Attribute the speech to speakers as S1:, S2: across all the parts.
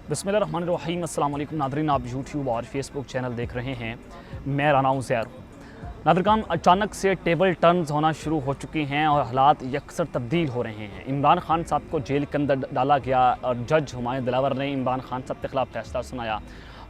S1: बिस्मिल्लाहिर्रहमानिर्रहीम। अस्सलाम वालेकुम नादरीन, आप यूट्यूब और फेसबुक चैनल देख रहे हैं। मैं राना ज़ैर हूँ। नादरकान, अचानक से टेबल टर्न्स होना शुरू हो चुके हैं और हालात यकसर तब्दील हो रहे हैं। इमरान खान साहब को जेल के अंदर डाला गया और जज हुमायूं दिलावर ने इमरान खान साहब के ख़िलाफ़ फैसला सुनाया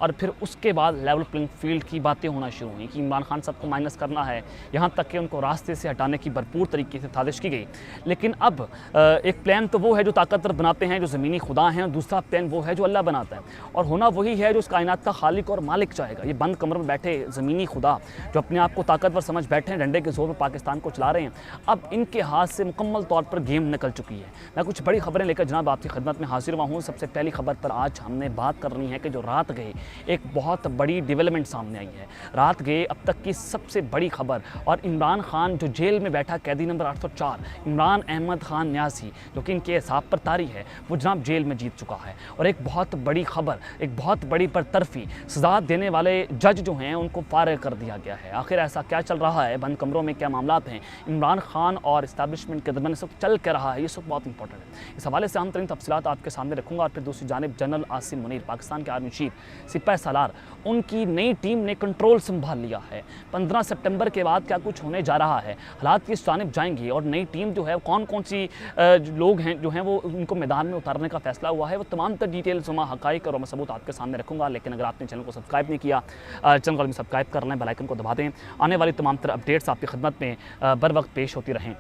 S1: और फिर उसके बाद लेवल प्लेइंग फील्ड की बातें होना शुरू हुई कि इमरान खान साहब को माइनस करना है, यहाँ तक कि उनको रास्ते से हटाने की भरपूर तरीके से साजिश की गई। लेकिन अब एक प्लान तो वो है जो ताकतवर बनाते हैं, जो ज़मीनी खुदा हैं, और दूसरा प्लान वो है जो अल्लाह बनाता है और होना वही है जो उस कायनात का खालिक और मालिक चाहेगा। ये बंद कमरे में बैठे ज़मीनी खुदा जो अपने आप को ताकतवर समझ बैठे हैं, डंडे के जोर में पाकिस्तान को चला रहे हैं, अब इनके हाथ से मुकम्मल तौर पर गेम निकल चुकी है। मैं कुछ बड़ी खबरें लेकर जनाब आपकी खिदमत में हाजिर हुआ हूँ। सबसे पहली खबर पर आज हमने बात करनी है कि जो रात गए एक बहुत बड़ी डेवलपमेंट सामने आई है। रात गए अब तक की सबसे बड़ी खबर, और इमरान खान जो जेल में बैठा कैदी नंबर 804 इमरान अहमद खान न्यासी, जो कि इनके हिसाब पर तारी है, वो जनाब जेल में जीत चुका है। और एक बहुत बड़ी खबर, एक बहुत बड़ी बरतरफी, सजा देने वाले जज जो हैं उनको फारिग कर दिया गया है। आखिर ऐसा क्या चल रहा है, बंद कमरों में क्या मामला हैं, इमरान खान और इस्टेब्लिशमेंट के दरमियान इस वक्त चल क्या रहा है, ये सब बहुत इंपॉर्टेंट है। इस हवाले से हम तरीन तफसीलात आपके सामने रखूँगा। और फिर दूसरी जानिब जनरल आसिम मुनीर, पाकिस्तान के आर्मी चीफ सिपाही सालार, उनकी नई टीम ने कंट्रोल संभाल लिया है। 15 सितंबर के बाद क्या कुछ होने जा रहा है, हालात किस जानिब जाएंगे और नई टीम जो है कौन कौन सी लोग हैं जो हैं वो उनको मैदान में उतारने का फैसला हुआ है, वो तमाम तर डिटेल्स हक़ाइक़ और सबूत आपके सामने रखूँगा। लेकिन अगर आपने चैनल को सब्सक्राइब नहीं किया, चैनल को सब्सक्राइब कर लें, बेल आइकन को दबा दें, आने वाली तमाम तर अपडेट्स आपकी खिदमत में बर वक्त पेश होती रहें।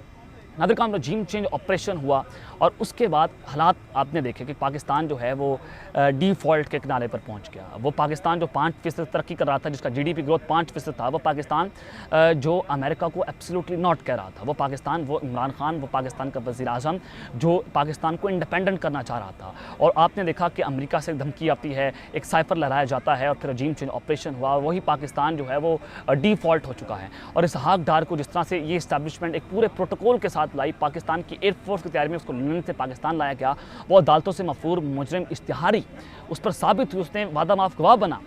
S1: नादरकान, रजीम चेंज ऑपरेशन हुआ और उसके बाद हालात आपने देखे कि पाकिस्तान जो है वो डिफ़ॉल्ट के किनारे पर पहुंच गया। वो पाकिस्तान जो 5% तरक्की कर रहा था, जिसका जीडीपी ग्रोथ 5% था, वो पाकिस्तान जो अमेरिका को एब्सोल्युटली नॉट कह रहा था, वो पाकिस्तान, वो इमरान खान, वो पाकिस्तान का वज़ीर आज़म जो पाकिस्तान को इंडिपेंडेंट करना चाह रहा था। और आपने देखा कि अमेरिका से धमकी आती है, एक साइफर लहराया जाता है और फिर रजीम चेंज ऑपरेशन हुआ। वही पाकिस्तान जो है वो डिफ़ॉल्ट हो चुका है। और इसहाक डार को जिस तरह से ये इस्टेब्लिशमेंट एक पूरे प्रोटोकॉल के साथ लाई, पाकिस्तान की एयरफोर्स की तैयारी में उसको लंदन से पाकिस्तान लाया गया, वो अदालतों से मफूर मुजरिम इश्तिहारी उस पर साबित हुई, उसने वादा माफ गवाह बना।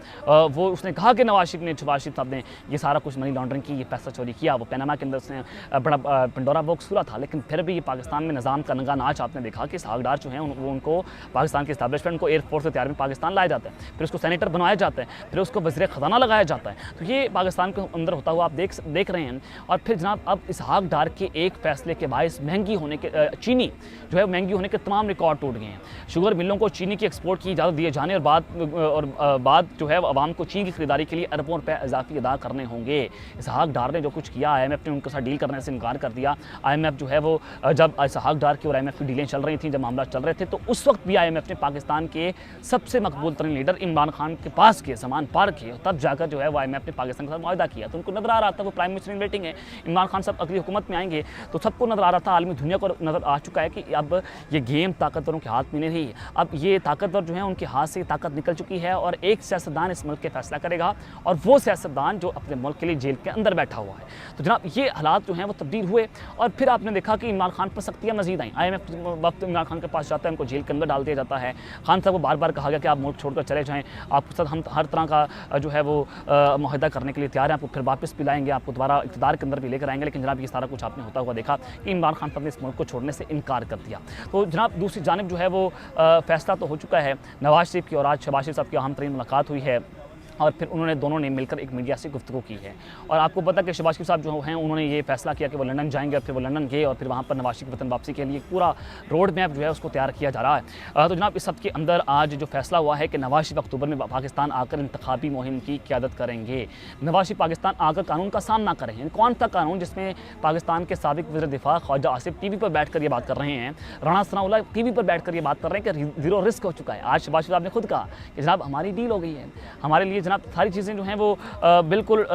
S1: वो उसने कहा कि नवाज शरीफ साहब ने ये सारा कुछ मनी लॉन्ड्रिंग की, ये पैसा चोरी किया। वो पैनामा के अंदर उसने बड़ा पंडोरा बॉक्स खुला था। लेकिन फिर भी ये पाकिस्तान में निज़ाम का नंगा नाच आपने देखा कि इसहाक डार जो हैं वो उनको पाकिस्तान के इस्टेब्लिशमेंट को एयरफोर्स की तैयारी में पाकिस्तान लाया जाता है, फिर उसको सेनेटर बनवाया जाता है, फिर उसको वज़ीर ख़जाना लगाया जाता है। तो ये पाकिस्तान के अंदर होता हुआ आप देख रहे हैं। और फिर जनाब अब इसहाक डार के एक फैसले के बायस महंगी होने के चीनी जो है महंगी होने के तमाम रिकॉर्ड टूट गए हैं। शुगर मिलों को चीनी की एक्सपोर्ट की इजाज़त दिए जाने और बाद जो है आवाम को चीनी की खरीदारी के लिए अरबों रुपए इजाफी अदा करने होंगे। इसहाक डार ने जो कुछ किया, IMF ने उनके साथ डील करने से इनकार कर दिया। IMF जो है वो जब इसहाक डार की और IMF की डीलें चल रही थी, जब मामला चल रहे थे, तो उस वक्त भी IMF ने पाकिस्तान के सबसे मकबूल तरीन लीडर इमरान खान के पास के सामान पार किए, तब जाकर जो है वो IMF ने पाकिस्तान के साथ मुआहदा किया। तो उनको नजर आ रहा था वो प्राइम मिनिस्टर इन वेटिंग है, इमरान खान साहब अगली हुकूमत में आएंगे, तो सबको नजर आ रहा था, आलमी दुनिया को नजर आ चुका है कि अब ये गेम ताकतवरों के हाथ में नहीं रही। अब ये ताकतवर जो है उनके हाथ से ताकत निकल चुकी है और एक सियासतदान इस मुल्क के फैसला करेगा, और वो सियासतदान जो अपने मुल्क के लिए जेल के अंदर बैठा हुआ है। तो जनाब ये हालात जो हैं वो तब्दील हुए और फिर आपने देखा कि इमरान खान पर सख्तियाँ मजीद आई। IMF वक्त इमरान खान के पास जाता है, उनको जेल के अंदर डाल दिया जाता है। खान साहब को बार बार कहा गया कि आप मुल्क छोड़कर चले जाएँ, आपके साथ हम हर तरह का जो है वो मुआहदा करने के लिए तैयार हैं, आपको फिर वापस भी लाएंगे, आपको दोबारा इक़्तिदार के अंदर भी लेकर आएंगे। लेकिन जनाब ये सारा कुछ आपने होता हुआ देखा कि इमरान खान साहब ने इस मुल्क को छोड़ने से इनकार कर दिया। तो जनाब दूसरी जानिब जो है वो फैसला तो हो चुका है नवाज शरीफ की, और आज शहबाज शरीफ साहब की अहम तरीन मुलाकात हुई है और फिर उन्होंने दोनों ने मिलकर एक मीडिया से गुफ्तगू की है। और आपको पता कि शहबाज शरीफ साहब जो हैं उन्होंने ये फैसला किया कि वो लंदन जाएंगे, और फिर वो लंदन गए और फिर वहाँ पर नवाज शरीफ वतन वापसी के लिए पूरा रोड मैप जो है उसको तैयार किया जा रहा है। तो जनाब इस सब के अंदर आज जो फैसला हुआ है कि नवाज शरीफ अक्टूबर में पाकिस्तान आकर इंतखाबी मुहिम की क़यादत करेंगे। नवाज शरीफ पाकिस्तान आकर कानून का सामना करेंगे। कौन सा कानून जिसमें पाकिस्तान के साबिक वज़ीर दिफा ख्वाजा आसिफ टीवी पर बैठ कर ये बात कर रहे हैं, राणा सनाउल्लाह टीवी पर बैठ कर ये बात कर रहे हैं कि ज़ीरो रिस्क हो चुका है। आज शहबाज शरीफ साहब ने खुद कहा कि जनाब हमारी डील हो गई है, हमारे लिए जनाब सारी चीज़ें जो हैं वो बिल्कुल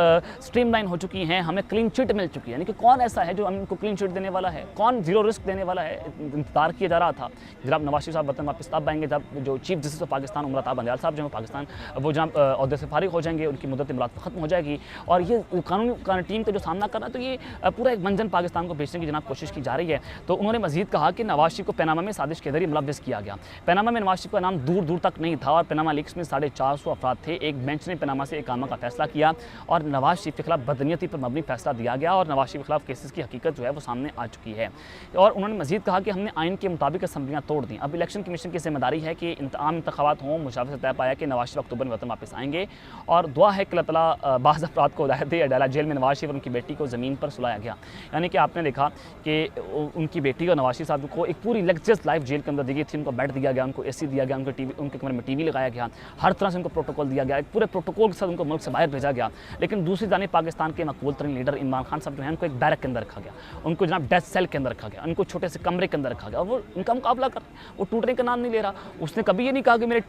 S1: स्ट्रीमलाइन हो चुकी हैं, हमें क्लीन चिट मिल चुकी है। यानी कि कौन ऐसा है जो हमको क्लीन चिट देने वाला है, कौन जीरो रिस्क देने वाला है। इंतजार किया जा रहा था जनाब नवाज शरीफ साहब वतन वापस तब आएंगे जब जो chief justice of Pakistan Umar Ata Bandial साहब जो पाकिस्तान वो जनाब अहदे से फारिग हो जाएंगे, उनकी मुद्दत इमरात ख़त्म हो जाएगी और ये कानूनी टीम का जो सामना करना, तो ये पूरा एक मंजन पाकिस्तान को बेचने की जनाब कोशिश की जा रही है। तो उन्होंने मजीद कहा कि नवाज शरीफ को पैनामा में साजिश के जरिए मुलव्वस किया गया। पैनामा में नवाज शरीफ का नाम दूर दूर तक नहीं था और पैनामा लीक्स में 450 अफराद थे, एक बेंच बेंच ने पनामा से इकामा का फैसला किया और नवाज शरीफ के खिलाफ बदनीयती पर मबनी फैसला दिया गया और नवाज शरीफ के खिलाफ केसेस की हकीकत जो है वो सामने आ चुकी है। और उन्होंने मजीद कहा कि हमने आइन के मुताबिक असम्बलियाँ तोड़ दी, अब इलेक्शन कमीशन की जिम्मेदारी है कि आम इंतखाबात हों। मुशावरे से तय पाया कि नवाज शरीफ अक्टूबर में वतन वापस आएंगे और दुआ है कि अल्लाह ताला बाज़ अफराद को हिदायत दे। अडाला जेल में नवाज शरीफ और उनकी बेटी को ज़मीन पर सुलाया गया, यानी कि आपने देखा कि उनकी बेटी और नवाज शरीफ साहब को एक पूरी लग्जरियस लाइफ जेल के अंदर दी गई थी। उनको बेड दिया गया, उनको AC दिया गया, उनके कमरे में TV लगाया गया, हर तरह से उनको प्रोटोकॉल दिया गया, एक पूरे प्रोटोकॉल के साथ उनको मुल्क से बाहर भेजा गया। लेकिन दूसरी जानिब पाकिस्तान के मकबूल तरीन लीडर इमरान खान साहब जो है उनको एक बैरक के अंदर रखा गया, उनको जनाब डेथ सेल के अंदर रखा गया, उनको छोटे से कमरे के अंदर रखा गया और वो उनका मुकाबला कर, वो टूटने का नाम नहीं ले रहा। उसने कभी ये नहीं कहा कि मेरे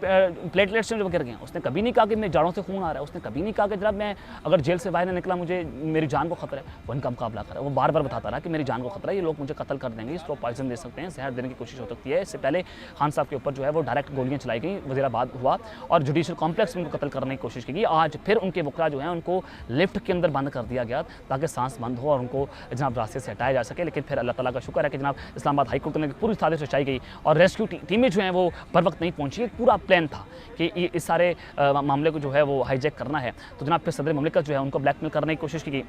S1: प्लेटलेट्स जो गिर गए, उसने कभी नहीं कहा कि मेरे जाड़ों से खून आ रहा है, उसने कभी नहीं कहा कि जनाब मैं अगर जेल से बाहर नहीं निकला मुझे मेरी जान को खतरा है। वो इनका मुकाबला कर रहा है, वो बार बार बताता रहा कि मेरी जान को खतरा है, ये लोग मुझे कत्ल कर देंगे, इसको पॉइजन दे सकते हैं, जहर देने की कोशिश हो सकती है। इससे पहले खान साहब के ऊपर जो है वो डायरेक्ट गोलियां चलाई गई, वज़ीराबाद हुआ और जुडिशल कॉम्प्लेक्स में उनको कत्ल करने की कोशिश की गई। आज फिर उनके वकला जो है उनको लिफ्ट के अंदर बंद कर दिया गया ताकि सांस बंद हो और उनको जनाब रास्ते से हटाया जा सके। लेकिन फिर अल्लाह ताला का शुक्र है कि जनाब इस्लामाबाद हाई कोर्ट ने पूरी साजिश रचाई गई और रेस्क्यू टीमें जो हैं वो बर वक्त नहीं पहुंची। एक पूरा प्लान था कि इस सारे मामले को जो है वो हाईजैक करना है, तो जनाब फिर सदर मुमलिकत जो है उनको ब्लैकमेल करने की कोशिश की गई।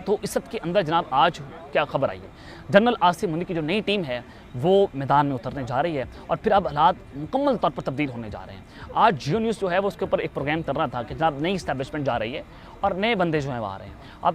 S1: तो इस सब के अंदर जनाब आज क्या खबर आई है, जनरल आसिम मुनीर की जो नई टीम है वो मैदान में उतरने जा रही है और फिर अब हालात मुकम्मल तौर पर तब्दील होने जा रहे हैं। आज जियो न्यूज़ जो है वो उसके ऊपर एक प्रोग्राम कर रहा था कि जनाब नई इस्टेब्लिशमेंट जा रही है और नए बंदे जो हैं वो आ रहे हैं। अब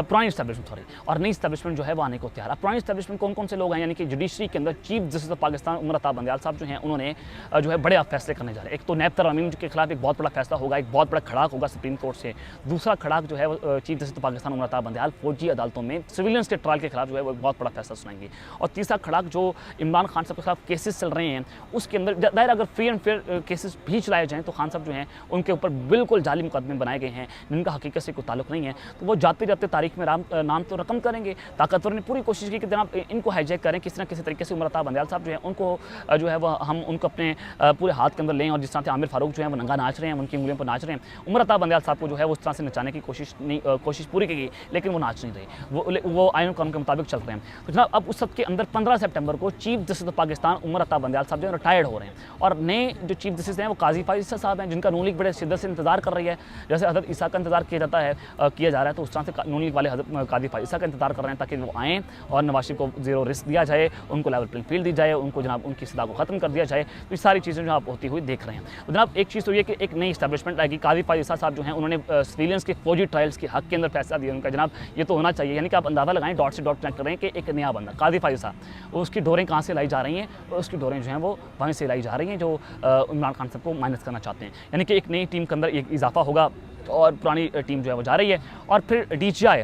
S1: पुरानी इस्टेब्लिशमेंट और नई इस्टेब्लिशमेंट जो है वो आने को तैयार है। पुरानी इस्टेब्लिशमेंट कौन कौन से लोग हैं, यानी कि जुडिशरी के अंदर chief justice of Pakistan Umar Ata Bandial साहब जो हैं उन्होंने जो है बड़े फैसले करने जा रहे हैं। एक तो नैब तरमीम के खिलाफ एक बहुत बड़ा फैसला होगा, एक बहुत बड़ा खड़ाक होगा सुप्रीम कोर्ट से। दूसरा खड़ाक जो है वो chief justice of Pakistan Umar Ata Bandial फौजी अदालतों में सिविलियंस के ट्रायल के खिलाफ जो है वो एक बहुत बड़ा फैसला सुनाएंगे। और तीसरा खड़ाक जो इमरान खान साहब के खिलाफ केसेस चल रहे हैं उसके अंदर दायर अगर फ्री एंड फेयर केसेस भी चलाए जाएँ तो खान साहब जो हैं उनके ऊपर बिल्कुल जाली मुकदमे बनाए गए हैं जिनका हकीकत से कोई ताल्लुक नहीं है। तो वो जाते जाते तारीख में नाम तो रकम करेंगे। ताकतवर ने पूरी कोशिश की कि जनाब इनको हाईजैक करें किसी न किसी तरीके से। उमर अता बंदयाल साहब जो है उनको जो है वो हम उनको अपने पूरे हाथ के अंदर लें और जिस तरह से आमिर फारूक जो है वो नंगा नाच रहे हैं, उनकी उंगलियों पर नाच रहे हैं, उमर अता बंदयाल साहब को जो है वो उस तरह से नचाने की कोशिश पूरी की गई, लेकिन वो नाच नहीं रहे, वो आइन कानून के मुताबिक चल रहे हैं। तो जनाब अब उस सब के अंदर 15 सितंबर को chief justice of Pakistan Umar Ata Bandial साहब जो है रिटायर्ड हो रहे हैं और नए जो चीफ जस्टिस हैं वो काजी फाइज ईसा साहब हैं, जिनका नून लीग बड़े शिद्दत से इंतजार कर रही है। जैसे हज़रत ईसा का इंतजार किया जा रहा है तो उस तरह से नून लीग वाले हज़रत काजी फाइज ईसा का इंतजार कर रहे हैं ताकि वो आएँ और नवाज शरीफ को जीरो रिस्क दिया जाए, उनको लेवल प्लेइंग फील्ड दी जाए, उनको जनाब उनकी सदा को ख़त्म कर दिया जाए। तो ये सारी चीज़ें जो आप होती हुई देख रहे हैं। तो जनाब एक चीज़ तो ये कि एक नई इस्टेब्लिशमेंट आएगी। काजी फाइज ईसा साहब जो हैं उन्होंने सिविलियंस के फौजी ट्रायल्स के हक के अंदर फैसला दिया उनका, जनाब ये तो होना चाहिए। यानी कि आप अंदाज़ा लगाएं, डॉट से डॉट कनेक्ट कर रहे हैं कि एक नया बंदा काजी फाइज ईसा, उसकी डोरें कहाँ से लाई जा रही हैं, उसकी डोरें जो हैं वो वहीं से लाई जा रही हैं जो इमरान खान साहब को माइनस करना चाहते हैं। यानी कि एक नई टीम के अंदर एक इजाफा होगा और पुरानी टीम जो है वो जा रही है। और फिर DGI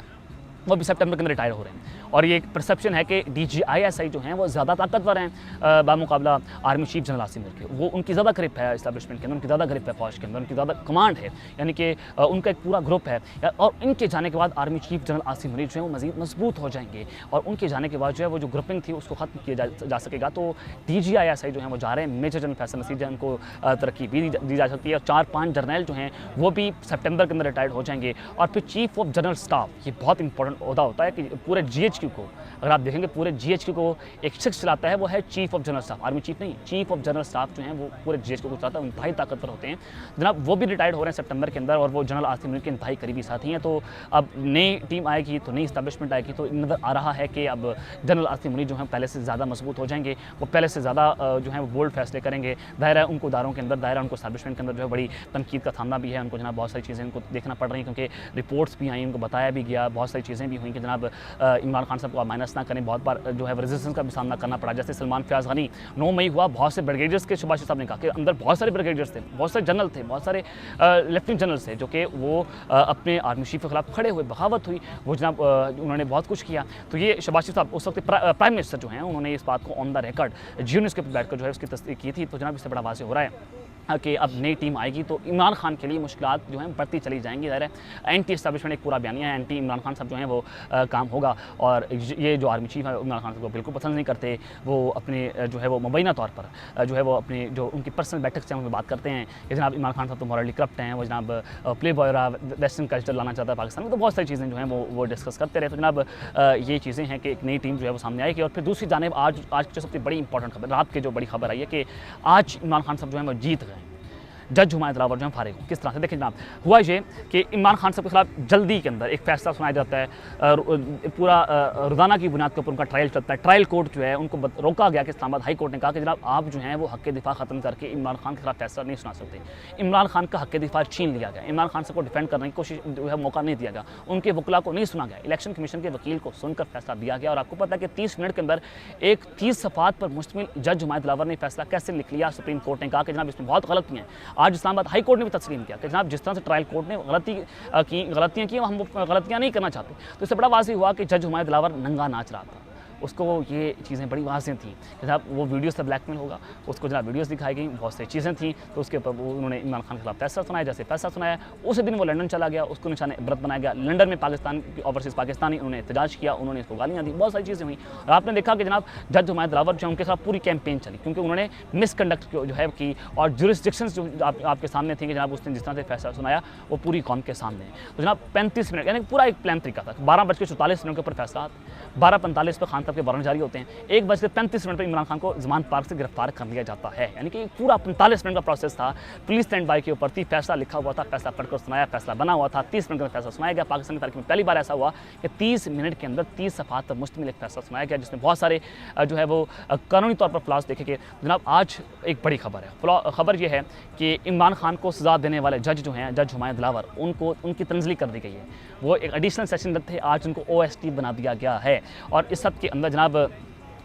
S1: वो भी सितंबर के अंदर रिटायर हो रहे हैं और ये एक परसेप्शन है कि DGISI जो हैं वो ज़्यादा ताकतवर हैं बामुकाबला army chief general Asim Munir के। वो उनकी ज़्यादा ग्रिप है इस्टेब्लिशमेंट के अंदर, उनकी ज़्यादा ग्रिप है फौज के अंदर, उनकी ज़्यादा कमांड है, यानी कि उनका एक पूरा ग्रुप है। और इनके जाने के बाद army chief general Asim Munir जो है वो मज़ीद मजबूत हो जाएंगे और उनके जाने के बाद जो है वो जो ग्रुपिंग थी उसको ख़त्म किया जा सकेगा। तो DGISI जो है वो जा रहे हैं। मेजर जनरल फैसल नसीर जो उनको तरक्की भी दी जा सकती है और 4-5 जर्नल जो हैं वो भी सितंबर के अंदर रिटायर्ड हो जाएंगे। और फिर चीफ ऑफ जनरल स्टाफ, ये बहुत इंपॉर्टेंट ओहदा होता है कि पूरे GHQ को, अगर आप देखेंगे पूरे GHQ को एक शख्स चलाता है वो है chief of general staff, army chief नहीं, चीफ ऑफ जनरल स्टाफ जो हैं वो पूरे GHQ को चलाता है, इंतहाई ताकतवर होते हैं जनाब। वो भी रिटायर्ड हो रहे हैं सितंबर के अंदर और वो जनरल आसिम मुनीर के इंतहाई करीबी साथी हैं। तो अब नई टीम आएगी तो नई इस्टेब्लिशमेंट आएगी तो नज़र आ रहा है कि अब जनरल आसिम मुनीर जो हैं पहले से ज़्यादा मजबूत हो जाएंगे, वो पहले से ज़्यादा जो है वो बोल्ड फैसले करेंगे। दायरा उनको दायरों के अंदर, दायरा उनको इस्टेब्लिशमेंट के अंदर जो है बड़ी तनकीद का सामना भी है, उनको जनाब बहुत सारी चीज़ें उनको देखना पड़ रही हैं क्योंकि रिपोर्ट्स भी आई, उनको बताया भी गया, बहुत सारी चीज़ें भी हुई कि जनाब इमरान खान साहब को आप माइनस ना करें। बहुत बार जो है रेजिस्टेंस का भी सामना करना पड़ा। जैसे सलमान फयाज गनी 9 मई हुआ, बहुत से ब्रिगेडियर्स के शहबाज साहब ने कहा कि अंदर बहुत सारे ब्रिगेडियर्स थे, बहुत सारे जनरल थे, बहुत सारे लेफ्टिनेंट जनरल थे जो कि वो अपने आर्मी चीफ के खिलाफ खड़े हुए, बगावत हुई, वो जनाब उन्होंने बहुत कुछ किया। तो ये शहबाज साहब उस वक्त प्राइम मिनिस्टर जो हैं उन्होंने इस बात को on the record Jio news के ऊपर बैठकर जो है उसकी तस्दीक की थी। तो जनाब इससे बड़ा वाज़ेह हो रहा है कि अब नई टीम आएगी तो इमरान खान के लिए मुश्किलात जो हैं बढ़ती चली जाएंगी। ज़ाहिर है एंटी इस्टेब्लिशमेंट एक पूरा बयानिया है, एंटी इमरान खान साहब जो हैं वो काम होगा। और ये जो आर्मी चीफ है इमरान खान साहब को बिल्कुल पसंद नहीं करते। वो अपने जो है वो मुबैना तौर पर जो है वो अपनी जो उनकी पर्सनल बैठक से उनमें बात करते हैं कि जनाब इमरान खान साहब तो मॉरली करप्ट हैं, वो जनाब प्ले बॉय और वेस्टर्न कल्चर लाना चाहता है पाकिस्तान में। तो बहुत सारी चीज़ें जो हैं वो डिस्कस करते रहे। तो जनाब ये चीज़ें हैं कि एक नई टीम जो है वो सामने आएगी। और फिर दूसरी जानिब आज जो सबसे बड़ी इंपॉर्टेंट खबर, रात की जो बड़ी खबर आई है कि आज इमरान खान साहब जो है वो जीत गए। जज हुमायूं दिलावर जो है फारिग हों। किस तरह से देखिए जनाब, हुआ ये कि इमरान खान साहब के खिलाफ जल्दी के अंदर एक फैसला सुनाया जाता है, पूरा रोज़ाना की बुनियाद के ऊपर उनका ट्रायल चलता है। ट्रायल कोर्ट जो है उनको रोका गया कि इस्लामाबाद हाई कोर्ट ने कहा कि जनाब आप जो हैं वो हक़ दिफा ख़त्म करके इमरान खान के खिलाफ फैसला नहीं सुना सकते। इमरान खान का हक़ दिफा छीन लिया गया, इमरान खान साहब को डिफेंड करने की कोशिश जो है मौका नहीं दिया गया, उनके वकला को नहीं सुना गया, इलेक्शन कमीशन के वकील को सुनकर फैसला दिया गया। और आपको पता है कि 30 मिनट के अंदर एक 30 सफ़ात पर मुश्तमिल जज हुमायूं दिलावर ने फैसला कैसे लिख लिया। सुप्रीम कोर्ट ने कहा कि जनाब इसमें बहुत गलतियाँ हैं। आज इस्लामाबाद हाई कोर्ट ने भी तस्लीम किया कि जनाब जिस तरह से ट्रायल कोर्ट ने गलतियाँ की, हम वो गलतियाँ नहीं करना चाहते। तो इससे बड़ा वाज़ेह हुआ कि जज हुमायूं दिलावर नंगा नाच रहा था, उसको ये चीज़ें बड़ी वाज़ेह थी कि जनाब वो वीडियो से ब्लैकमेल होगा, उसको जनाब वीडियोस दिखाई गई, बहुत सी चीज़ें थी। तो उसके ऊपर उन्होंने इमरान खान के खिलाफ फैसला सुनाया। जैसे फैसला सुनाया उसी दिन वो लंदन चला गया, उसको निशाने इबरत बनाया गया। लंदन में पाकिस्तान ओवरसीज़ पाकिस्तानी उन्होंने एहतजाज किया, उन्होंने इसको गालियाँ दी, बहुत सारी चीज़ें हुई। और आपने देखा कि जनाब जज हुमायूं दिलावर जो है उनके खिलाफ पूरी कैंपेन चली, क्योंकि उन्होंने मिसकंडक्ट जो है की और जुरिस्डिक्शंस जो आपके सामने थी कि जनाब उसने जिस तरह से फैसला सुनाया वो पूरी कौम के सामने है। तो जनाब 35 मिनट यानी पूरा एक प्लान तरीका था। 12:44 के ऊपर फैसला, 12:45 पर खान साहब के वारंट जारी होते हैं, 1:35 पर इमरान खान को ज़मान पार्क से गिरफ्तार कर लिया जाता है। यानी कि पूरा 45 मिनट का प्रोसेस था। पुलिस स्टैंड बाई के ऊपर थी, फैसला लिखा हुआ था, फैसला पढ़कर सुनाया, फैसला बना हुआ था, 30 मिनट का फैसला सुनाया गया। पाकिस्तान की तारीख में पहली बार ऐसा हुआ कि 30 मिनट के अंदर 30 सफ़ात पर मुश्तमिल एक फैसला सुनाया गया, जिसमें बहुत सारे जो है वो कानूनी तौर पर फ्लॉज देखे गए। जनाब आज एक बड़ी खबर है, खबर यह है कि इमरान खान को सज़ा देने वाले जज जो हैं, जज हुमायूं दिलावर, उनको उनकी तंजली कर दी गई है। वो एक एडिशनल सेशन थे, आज उनको OST बना दिया गया है। और इस सब के अंदर जनाब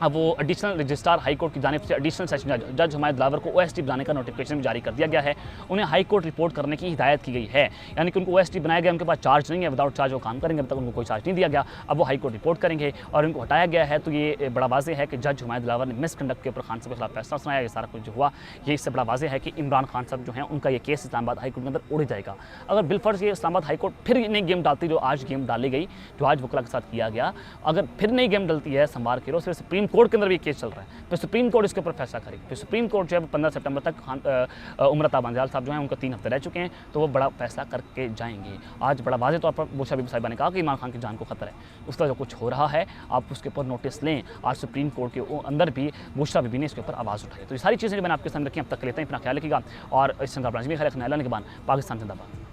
S1: अब वो एडिशनल रजिस्ट्रार हाई कोर्ट की जानिब से एडिशनल सेशन जज हुमायूं दिलावर को OST बनाने का नोटिफिकेशन भी जारी कर दिया गया है। उन्हें हाई कोर्ट रिपोर्ट करने की हिदायत की गई है, यानी कि उनको OST बनाया गया, उनके पास चार्ज नहीं है, विदाउट चार्ज वो काम करेंगे, अब तक उनको कोई चार्ज नहीं दिया गया। अब वो हाई कोर्ट रिपोर्ट करेंगे और उनको हटाया गया है। तो ये बड़ा वाज़ेह है कि जज हुमायूं दिलावर ने मिसकंडक्ट के ऊपर खान साहब के खिलाफ फैसला सुनाया। ये सारा कुछ जो हुआ ये इससे बड़ा वाज़ेह है कि इमरान खान साहब जो हैं उनका ये केस इस्लामाबाद हाई कोर्ट के अंदर उड़ जाएगा। अगर बिलफर्ज ये इस्लामाबाद हाई कोर्ट फिर नई गेम डालती, जो आज गेम डाली गई, जो आज वकला के साथ किया गया, अगर फिर नई गेम डलती है संभार के रोज, फिर सुप्रीम कोर्ट के अंदर भी केस चल रहा है, फिर सुप्रीम कोर्ट इसके ऊपर फैसला करेगी। फिर सुप्रीम कोर्ट जो है 15 सितंबर तक उमरता बंजाल साहब जो हैं उनको 3 हफ्ते रह चुके हैं, तो वो बड़ा फैसला करके जाएंगे। आज बड़ा वाज़ेह तौर पर बुशरा बीबी साहिबा ने कहा कि इमरान खान की जान को खतरा है, उसका जो कुछ हो रहा है आप उसके ऊपर नोटिस लें। आज सुप्रीम कोर्ट के अंदर भी बुशरा बीबी ने इसके ऊपर आवाज़ उठाई। तो ये सारी चीज़ें जो मैंने आपके सामने रखी, अब तक लेते हैं, अपना ख्याल रखिएगा और इस संग अपना ख्याल रखना के बाद पाकिस्तान जिंदाबाद।